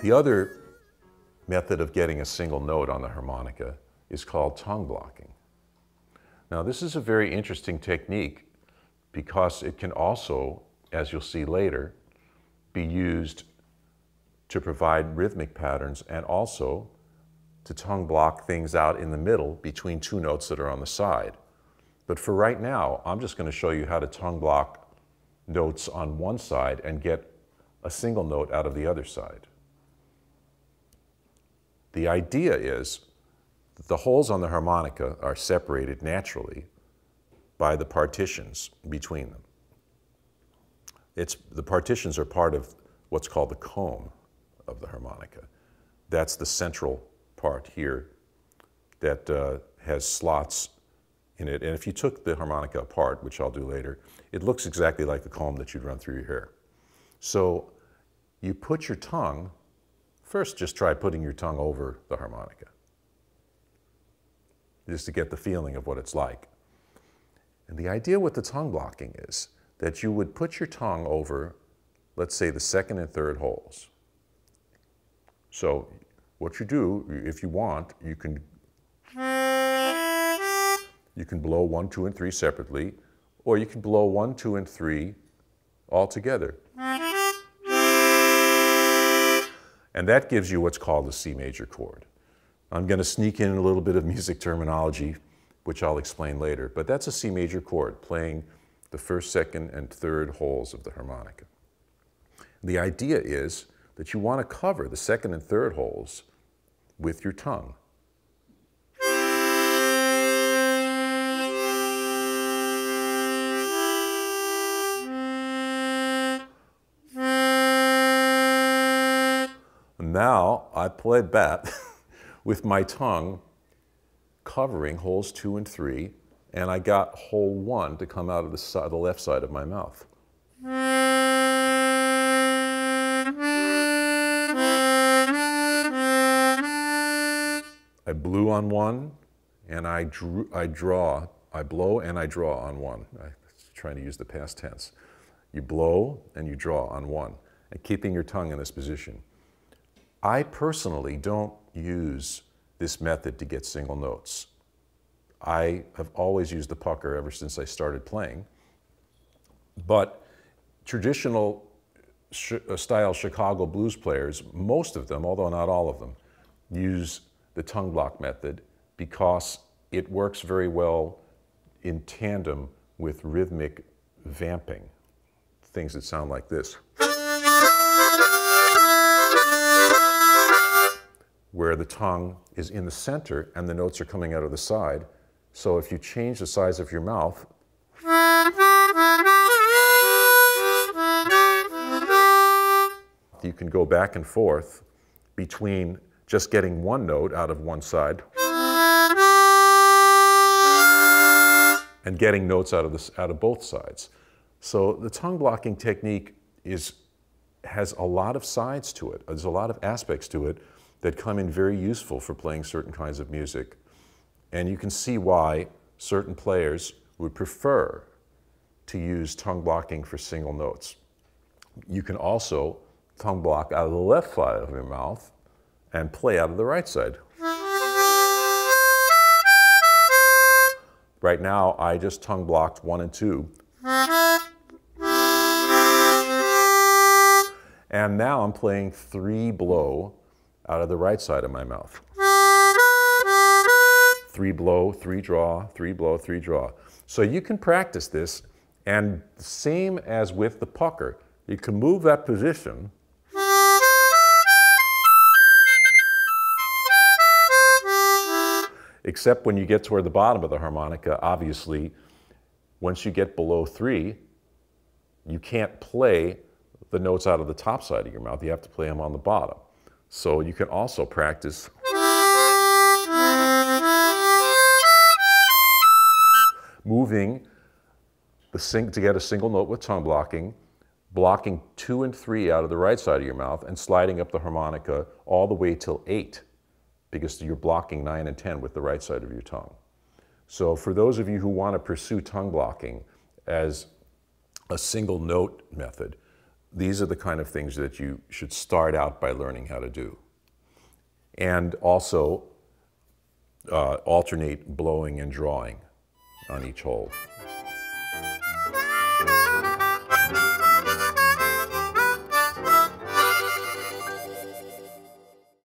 The other method of getting a single note on the harmonica is called tongue blocking. Now, this is a very interesting technique because it can also, as you'll see later, be used to provide rhythmic patterns and also to tongue block things out in the middle between two notes that are on the side. But for right now, I'm just going to show you how to tongue block notes on one side and get a single note out of the other side. The idea is that the holes on the harmonica are separated naturally by the partitions between them. The partitions are part of what's called the comb of the harmonica. That's the central part here that has slots in it. And if you took the harmonica apart, which I'll do later, it looks exactly like the comb that you'd run through your hair. So you put your tongue, first just try putting your tongue over the harmonica, just to get the feeling of what it's like. And the idea with the tongue blocking is that you would put your tongue over, let's say, the second and third holes. So what you do, if you want, you can blow 1, 2, and 3 separately, or you can blow 1, 2, and 3 all together. And that gives you what's called a C major chord. I'm going to sneak in a little bit of music terminology, which I'll explain later, but that's a C major chord, playing the first, second, and third holes of the harmonica. The idea is that you want to cover the second and third holes with your tongue. Now I played that with my tongue covering holes 2 and 3, and I got hole 1 to come out of the left side of my mouth. I blew on 1, and I blow and I draw on 1. I'm trying to use the past tense. You blow and you draw on 1, and keeping your tongue in this position. I personally don't use this method to get single notes. I have always used the pucker ever since I started playing. But traditional style Chicago blues players, most of them, although not all of them, use the tongue block method because it works very well in tandem with rhythmic vamping, things that sound like this, where the tongue is in the center and the notes are coming out of the side. So if you change the size of your mouth, you can go back and forth between just getting one note out of one side and getting notes out of both sides. So the tongue blocking technique has a lot of sides to it. There's a lot of aspects to it that come in very useful for playing certain kinds of music. And you can see why certain players would prefer to use tongue blocking for single notes. You can also tongue block out of the left side of your mouth and play out of the right side. Right now, I just tongue blocked 1 and 2. And now I'm playing 3 blow out of the right side of my mouth. 3 blow, 3 draw, 3 blow, 3 draw. So you can practice this, and same as with the pucker, you can move that position except when you get toward the bottom of the harmonica. Obviously, once you get below 3, you can't play the notes out of the top side of your mouth. You have to play them on the bottom. So you can also practice moving to get a single note with tongue blocking, blocking 2 and 3 out of the right side of your mouth, and sliding up the harmonica all the way till 8, because you're blocking 9 and 10 with the right side of your tongue. So for those of you who want to pursue tongue blocking as a single note method, these are the kind of things that you should start out by learning how to do. And also alternate blowing and drawing on each hole.